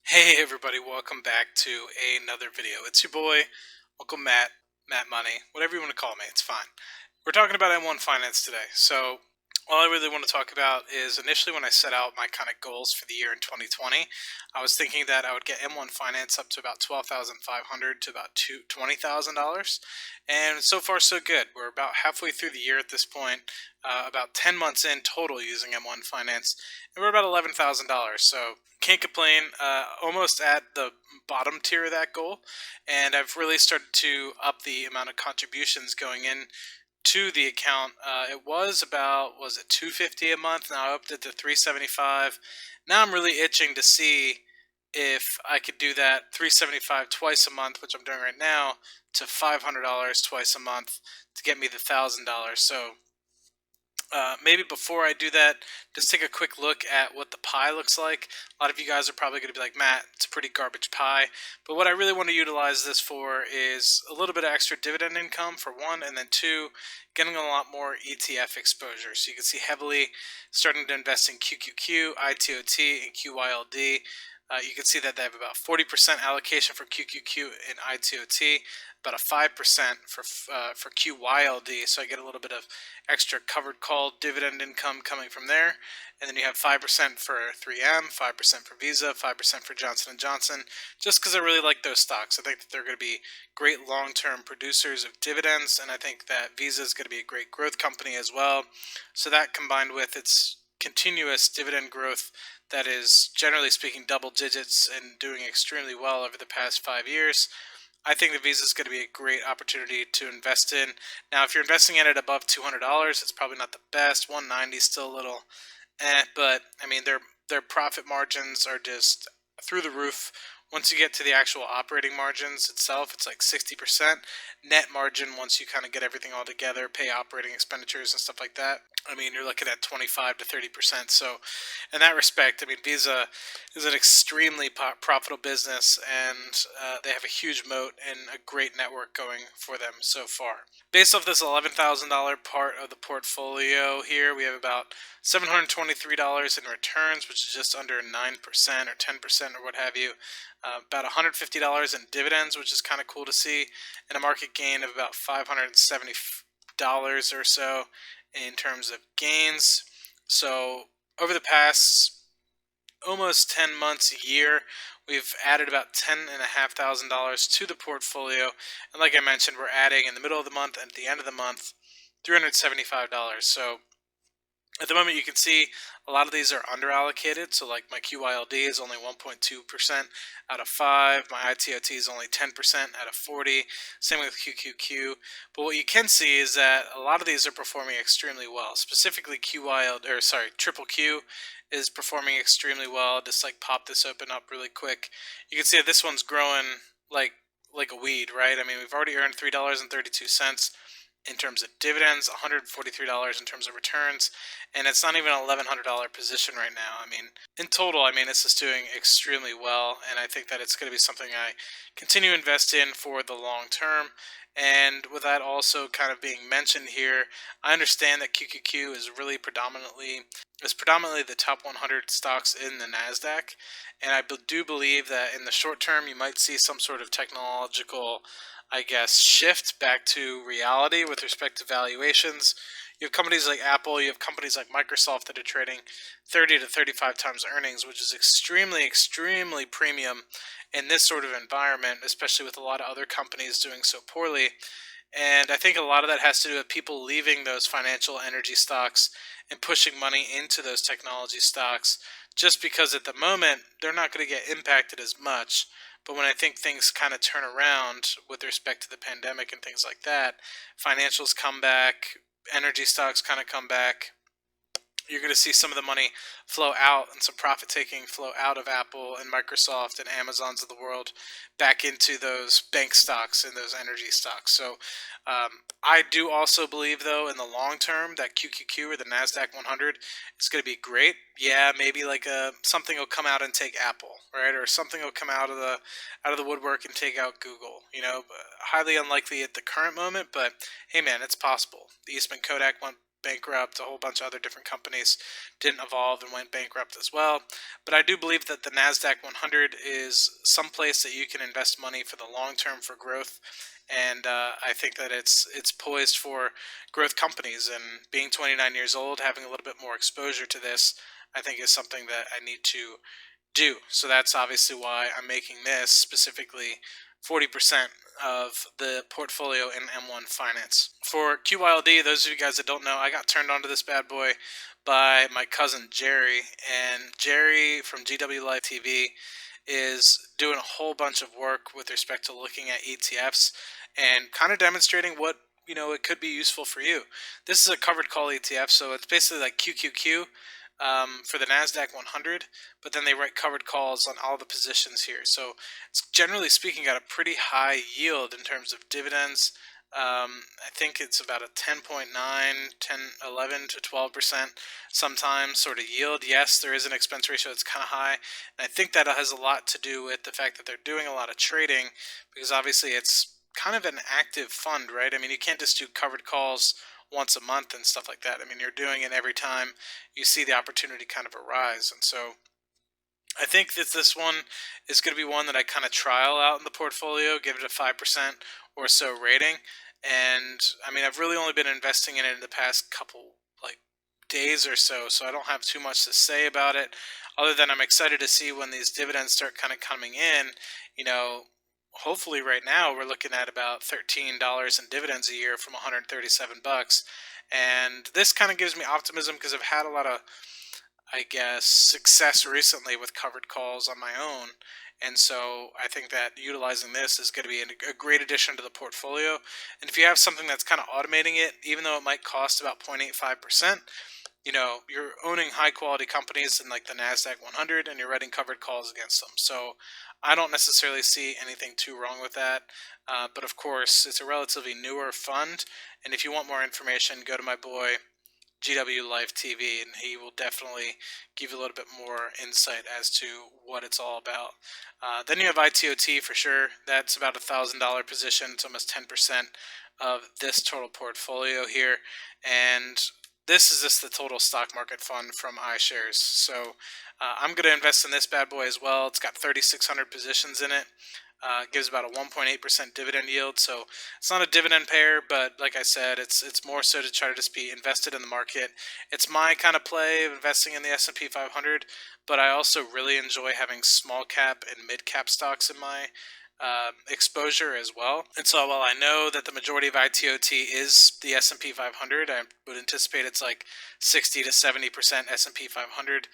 Hey everybody, welcome back to another video. It's your boy, Uncle Matt, Matt Money, whatever you want to call me, it's fine. We're talking about M1 Finance today. So, all I really want to talk about is initially when I set out my kind of goals for the year in 2020, I was thinking that I would get M1 Finance up to about 12,500 to about $20,000. And so far, so good. We're about halfway through the year at this point, about 10 months in total using M1 Finance, and we're about $11,000. So, can't complain. Almost at the bottom tier of that goal, and I've really started to up the amount of contributions going in to the account. It was about, was it 250 a month? Now I upped it to 375. Now I'm really itching to see if I could do that 375 twice a month, which I'm doing right now, to $500 twice a month to get me the $1,000. So maybe before I do that, just take a quick look at what the pie looks like. A lot of you guys are probably going to be like, Matt, it's a pretty garbage pie. But what I really want to utilize this for is a little bit of extra dividend income for one, and then two, getting a lot more ETF exposure. So you can see heavily starting to invest in QQQ, ITOT, and QYLD. You can see that they have about 40% allocation for QQQ and ITOT, about a 5% for QYLD. So I get a little bit of extra covered call dividend income coming from there. And then you have 5% for 3M, 5% for Visa, 5% for Johnson & Johnson, just because I really like those stocks. I think that they're going to be great long-term producers of dividends, and I think that Visa is going to be a great growth company as well. So that combined with its continuous dividend growth that is, generally speaking, double digits and doing extremely well over the past 5 years, I think the Visa is going to be a great opportunity to invest in. Now, if you're investing in it above $200, it's probably not the best. 190 is still a little but I mean their profit margins are just through the roof. Once you get to the actual operating margins itself, it's like 60% net margin once you kind of get everything all together, pay operating expenditures and stuff like that. I mean, you're looking at 25 to 30%. So, in that respect, I mean, Visa is an extremely profitable business, and they have a huge moat and a great network going for them so far. Based off this $11,000 part of the portfolio here, we have about $723 in returns, which is just under 9% or 10% or what have you. About $150 in dividends, which is kind of cool to see, and a market gain of about $570 or so in terms of gains. So over the past almost 10 months, a year, we've added about $10,500 to the portfolio. And like I mentioned, we're adding in the middle of the month and at the end of the month $375. So at the moment, you can see a lot of these are underallocated. So like my QYLD is only 1.2% out of 5. My ITOT is only 10% out of 40. Same with QQQ. But what you can see is that a lot of these are performing extremely well. Specifically Triple Q is performing extremely well. Just like pop this open up really quick. You can see that this one's growing like a weed, right? I mean, we've already earned $3.32 in terms of dividends, $143 in terms of returns, and it's not even an $1,100 position right now. I mean, in total, I mean, it's just doing extremely well, and I think that it's going to be something I continue to invest in for the long term. And with that also kind of being mentioned here, I understand that QQQ is predominantly the top 100 stocks in the Nasdaq, and I do believe that in the short term you might see some sort of technological, I guess, shift back to reality with respect to valuations. You have companies like Apple, you have companies like Microsoft that are trading 30 to 35 times earnings, which is extremely, extremely premium in this sort of environment, especially with a lot of other companies doing so poorly. And I think a lot of that has to do with people leaving those financial energy stocks and pushing money into those technology stocks just because at the moment they're not going to get impacted as much. But when I think things kind of turn around with respect to the pandemic and things like that, financials come back, energy stocks kind of come back, you're going to see some of the money flow out and some profit taking flow out of Apple and Microsoft and Amazons of the world back into those bank stocks and those energy stocks. So I do also believe, though, in the long term that QQQ or the Nasdaq 100 is going to be great. Yeah, maybe like something will come out and take Apple, right, or something will come out of the woodwork and take out Google. Highly unlikely at the current moment, but hey, man, it's possible. The Eastman Kodak went bankrupt. A whole bunch of other different companies didn't evolve and went bankrupt as well. But I do believe that the Nasdaq 100 is some place that you can invest money for the long term for growth. And I think that it's poised for growth companies. And being 29 years old, having a little bit more exposure to this, I think is something that I need to do. So that's obviously why I'm making this specifically 40% of the portfolio in M1 Finance. For QYLD, those of you guys that don't know, I got turned onto this bad boy by my cousin Jerry, and Jerry from GW Live TV is doing a whole bunch of work with respect to looking at ETFs and kind of demonstrating what it could be useful for you. This is a covered call ETF, so it's basically like QQQ for the Nasdaq 100, but then they write covered calls on all the positions here. So it's generally speaking got a pretty high yield in terms of dividends. I think it's about a 10.9, 10, 11 to 12% sometimes sort of yield. Yes, there is an expense ratio that's kind of high. And I think that has a lot to do with the fact that they're doing a lot of trading, because obviously it's kind of an active fund, right? I mean, you can't just do covered calls once a month and stuff like that. I mean, you're doing it every time you see the opportunity kind of arise. And so I think that this one is going to be one that I kind of trial out in the portfolio, give it a 5% or so rating. And I mean, I've really only been investing in it in the past couple like days or so, so I don't have too much to say about it other than I'm excited to see when these dividends start kind of coming in. You know, hopefully right now we're looking at about $13 in dividends a year from 137 bucks. And this kind of gives me optimism because I've had a lot of, I guess, success recently with covered calls on my own. And so I think that utilizing this is going to be a great addition to the portfolio. And if you have something that's kind of automating it, even though it might cost about 0.85%, you're owning high quality companies in like the Nasdaq 100 and you're writing covered calls against them. So I don't necessarily see anything too wrong with that. But of course, it's a relatively newer fund. And if you want more information, go to my boy GW Live TV, and he will definitely give you a little bit more insight as to what it's all about. Then you have ITOT for sure. That's about $1,000 position. It's almost 10% of this total portfolio here, and this is just the total stock market fund from iShares. So I'm going to invest in this bad boy as well. It's got 3,600 positions in it. Gives about a 1.8% dividend yield, so it's not a dividend payer, but like I said, it's more so to try to just be invested in the market. It's my kind of play of investing in the S&P 500, but I also really enjoy having small cap and mid cap stocks in my exposure as well. And so while I know that the majority of ITOT is the S&P 500, I would anticipate it's like 60 to 70% S&P 500.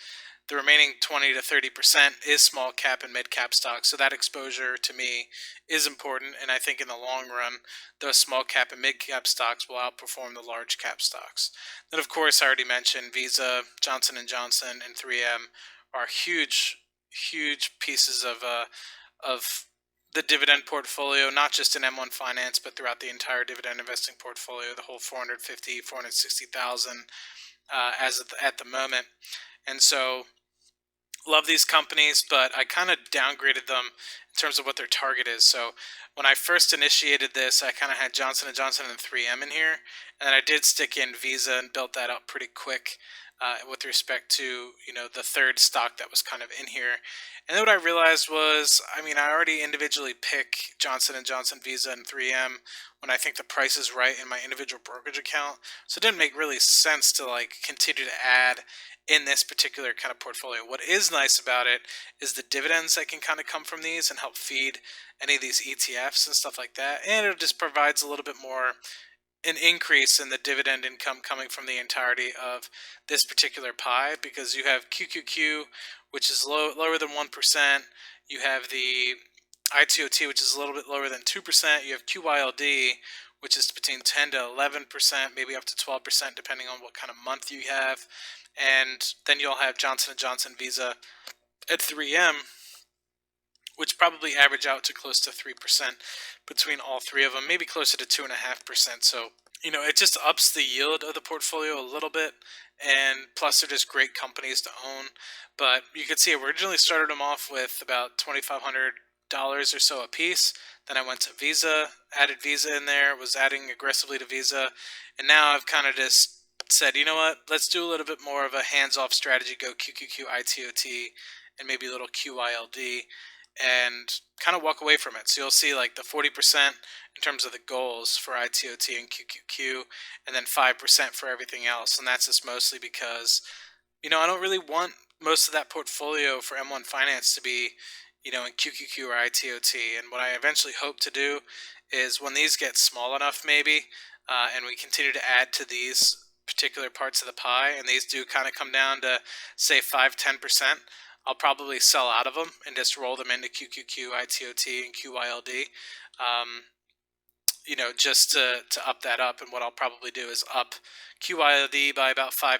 The remaining 20 to 30% is small cap and mid cap stocks. So that exposure to me is important. And I think in the long run, those small cap and mid cap stocks will outperform the large cap stocks. Then, of course, I already mentioned Visa, Johnson & Johnson, and 3M are huge, huge pieces of the dividend portfolio, not just in M1 Finance, but throughout the entire dividend investing portfolio, the whole 460,000 as at the moment. And so love these companies, but I kind of downgraded them in terms of what their target is. So when I first initiated this, I kind of had Johnson & Johnson and 3M in here, and then I did stick in Visa and built that up pretty quick with respect to the third stock that was kind of in here. And then what I realized was, I mean, I already individually pick Johnson & Johnson, Visa, and 3M when I think the price is right in my individual brokerage account. So it didn't make really sense to like continue to add in this particular kind of portfolio. What is nice about it is the dividends that can kind of come from these and help feed any of these ETFs and stuff like that. And it just provides a little bit more an increase in the dividend income coming from the entirety of this particular pie, because you have QQQ, which is lower than 1%. You have the ITOT, which is a little bit lower than 2%. You have QYLD, which is between 10 to 11%, maybe up to 12%, depending on what kind of month you have. And then you'll have Johnson & Johnson, Visa at 3M, which probably average out to close to 3% between all three of them, maybe closer to 2.5%. So, it just ups the yield of the portfolio a little bit. And plus, they're just great companies to own. But you can see I originally started them off with about $2,500 or so a piece. Then I went to Visa, added Visa in there, was adding aggressively to Visa. And now I've kind of just said, you know what, let's do a little bit more of a hands-off strategy, go QQQ, ITOT, and maybe a little QYLD, and kind of walk away from it. So you'll see like the 40% in terms of the goals for ITOT and QQQ, and then 5% for everything else. And that's just mostly because, I don't really want most of that portfolio for M1 Finance to be, in QQQ or ITOT. And what I eventually hope to do is when these get small enough, maybe, and we continue to add to these particular parts of the pie, and these do kind of come down to, say, 5-10%, I'll probably sell out of them and just roll them into QQQ, ITOT, and QYLD. Um, just to up that up. And what I'll probably do is up QYLD by about 5%,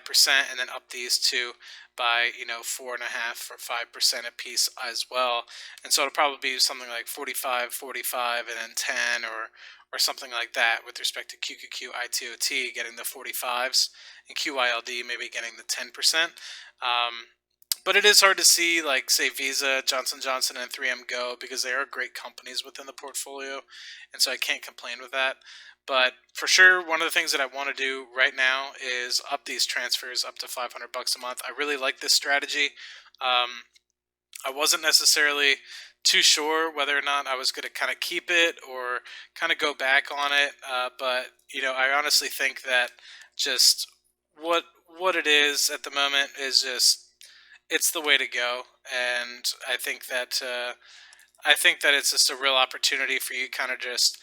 and then up these two by 4.5 or 5% a piece as well. And so it'll probably be something like 45, 45, and then 10, or something like that with respect to QQQ, ITOT getting the 45s, and QYLD maybe getting the 10%. But it is hard to see, like, say, Visa, Johnson Johnson, and 3M Go, because they are great companies within the portfolio, and so I can't complain with that. But for sure, one of the things that I want to do right now is up these transfers up to $500 a month. I really like this strategy. I wasn't necessarily too sure whether or not I was going to kind of keep it or kind of go back on it, but I honestly think that just what it is at the moment is just, it's the way to go. And I think that it's just a real opportunity for you kind of just,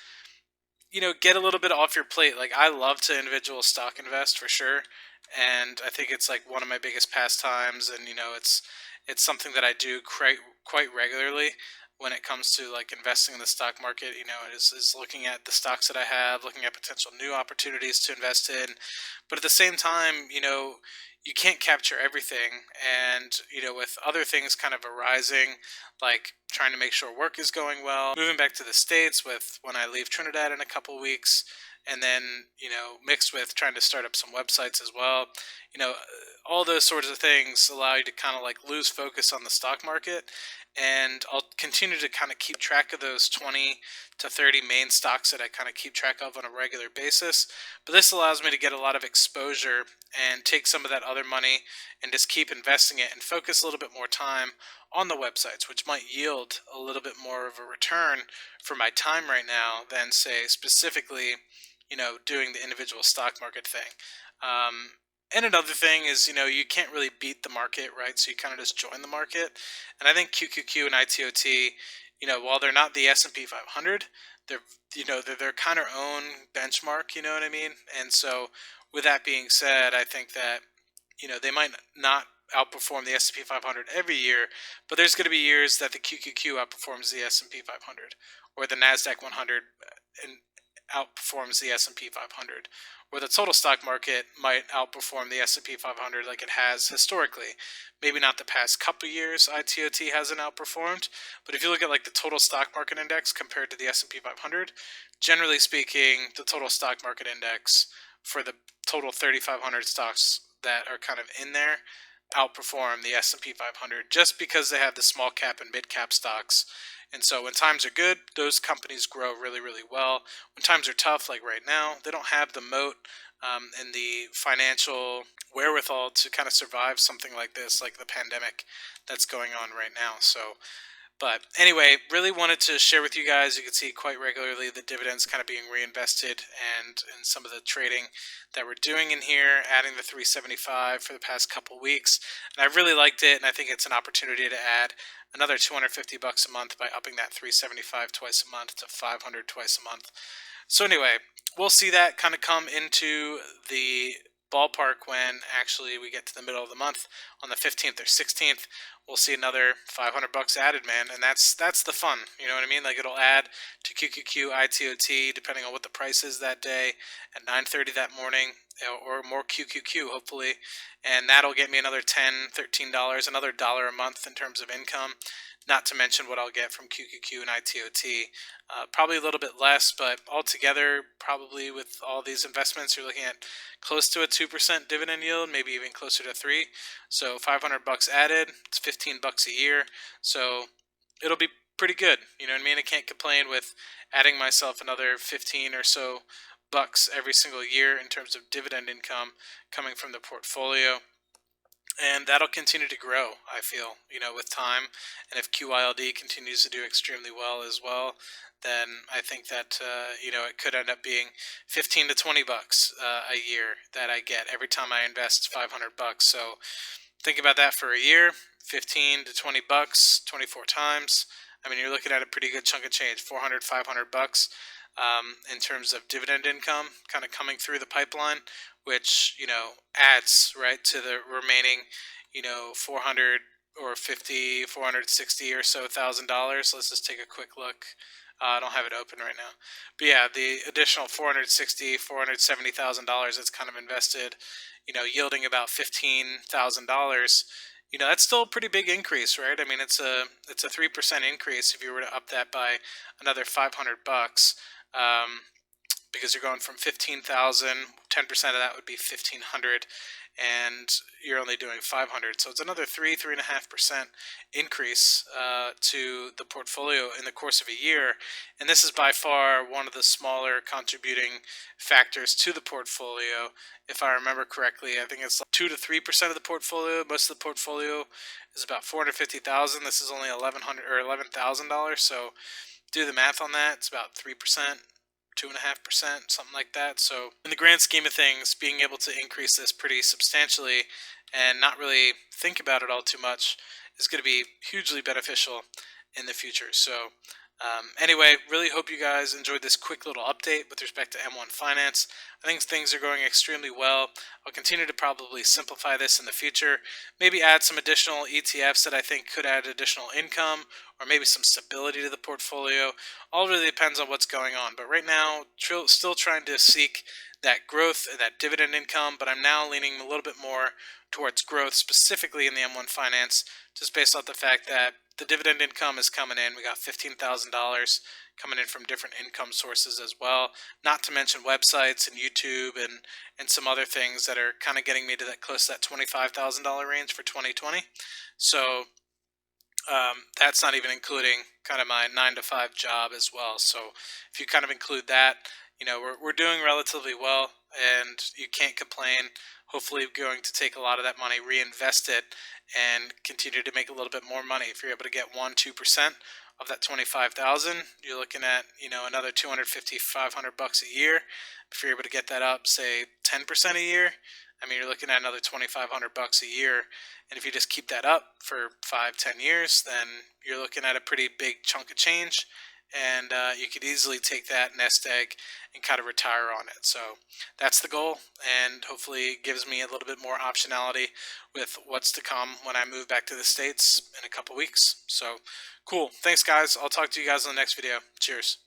get a little bit off your plate. Like, I love to individual stock invest for sure, and I think it's like one of my biggest pastimes. And it's something that I do quite regularly when it comes to like investing in the stock market. It is looking at the stocks that I have, looking at potential new opportunities to invest in. But at the same time, you can't capture everything. And with other things kind of arising, like trying to make sure work is going well, moving back to the States with when I leave Trinidad in a couple weeks, and then mixed with trying to start up some websites as well. you know all those sorts of things allow you to kind of like lose focus on the stock market. And I'll continue to kind of keep track of those 20 to 30 main stocks that I kind of keep track of on a regular basis. But this allows me to get a lot of exposure and take some of that other money and just keep investing it and focus a little bit more time on the websites, which might yield a little bit more of a return for my time right now than, say, specifically, doing the individual stock market thing. And another thing is, you can't really beat the market, right? So you kind of just join the market. And I think QQQ and ITOT, while they're not the S&P 500, they're, they're their kind of own benchmark, you know what I mean? And so with that being said, I think that, they might not outperform the S&P 500 every year, but there's going to be years that the QQQ outperforms the S&P 500, or the Nasdaq 100 and outperforms the S&P 500, where the total stock market might outperform the S&P 500 like it has historically. Maybe not the past couple years ITOT hasn't outperformed, but if you look at like the total stock market index compared to the S&P 500, generally speaking, the total stock market index for the total 3,500 stocks that are kind of in there outperform the S&P 500 just because they have the small cap and mid cap stocks. And so when times are good, those companies grow really, really well. When times are tough, like right now, they don't have the moat and the financial wherewithal to kind of survive something like this, like the pandemic that's going on right now. But anyway, really wanted to share with you guys. You can see quite regularly the dividends kind of being reinvested, and in some of the trading that we're doing in here, adding the 375 for the past couple weeks. And I really liked it, and I think it's an opportunity to add another $250 a month by upping that 375 twice a month to 500 twice a month. So anyway, we'll see that kind of come into the ballpark when actually we get to the middle of the month on the 15th or 16th. We'll see another $500 added, man, and that's the fun. You know what I mean? Like, it'll add to QQQ, ITOT, depending on what the price is that day at 9:30 that morning, or more QQQ hopefully, and that'll get me another $10, $13, another dollar a month in terms of income. Not to mention what I'll get from QQQ and ITOT. Probably a little bit less, but altogether, probably with all these investments, you're looking at close to a 2% dividend yield, maybe even closer to 3. So $500 added, it's $15 a year. So it'll be pretty good. You know what I mean? I can't complain with adding myself another 15 or so bucks every single year in terms of dividend income coming from the portfolio. And that'll continue to grow, I feel, with time. And if QYLD continues to do extremely well as well, then I think that, it could end up being 15 to 20 bucks a year that I get every time I invest 500 bucks. So think about that for a year, 15 to 20 bucks, 24 times. I mean, you're looking at a pretty good chunk of change, 400, 500 bucks in terms of dividend income kind of coming through the pipeline, which, adds right to the remaining, 400 or 50, 460 or so $1,000. Let's just take a quick look. I don't have it open right now, but yeah, the additional 460, $470,000 that's kind of invested, yielding about $15,000. That's still a pretty big increase, right? I mean, it's a 3% increase if you were to up that by another 500 bucks. Because you're going from 15,000, 10% of that would be 1,500, and you're only doing 500. So it's another 3.5% increase to the portfolio in the course of a year. And this is by far one of the smaller contributing factors to the portfolio. If I remember correctly, I think it's like 2 to 3% of the portfolio. Most of the portfolio is about 450,000. This is only $1,100 or $11,000. So do the math on that. It's about 3%. 2.5%, something like that. So in the grand scheme of things, being able to increase this pretty substantially and not really think about it all too much is going to be hugely beneficial in the future. So anyway, really hope you guys enjoyed this quick little update with respect to M1 Finance. I think things are going extremely well. I'll continue to probably simplify this in the future, maybe add some additional ETFs that I think could add additional income or maybe some stability to the portfolio. All really depends on what's going on. But right now, still trying to seek that growth and that dividend income, but I'm now leaning a little bit more towards growth, specifically in the M1 Finance, just based off the fact that the dividend income is coming in. We got $15,000 coming in from different income sources as well, not to mention websites and YouTube and some other things that are kind of getting me to that close to that $25,000 range for 2020. So that's not even including kind of my 9 to 5 job as well. So if you kind of include that, we're doing relatively well, and you can't complain. Hopefully going to take a lot of that money, reinvest it, and continue to make a little bit more money. If you're able to get 1-2% of that 25,000, you're looking at another 250, 500 bucks a year. If you're able to get that up, say 10% a year, I mean, you're looking at another 2,500 bucks a year. And if you just keep that up for 5-10 years, then you're looking at a pretty big chunk of change. And you could easily take that nest egg and kind of retire on it. So that's the goal, and hopefully it gives me a little bit more optionality with what's to come when I move back to the States in a couple weeks. So cool. Thanks, guys. I'll talk to you guys in the next video. Cheers.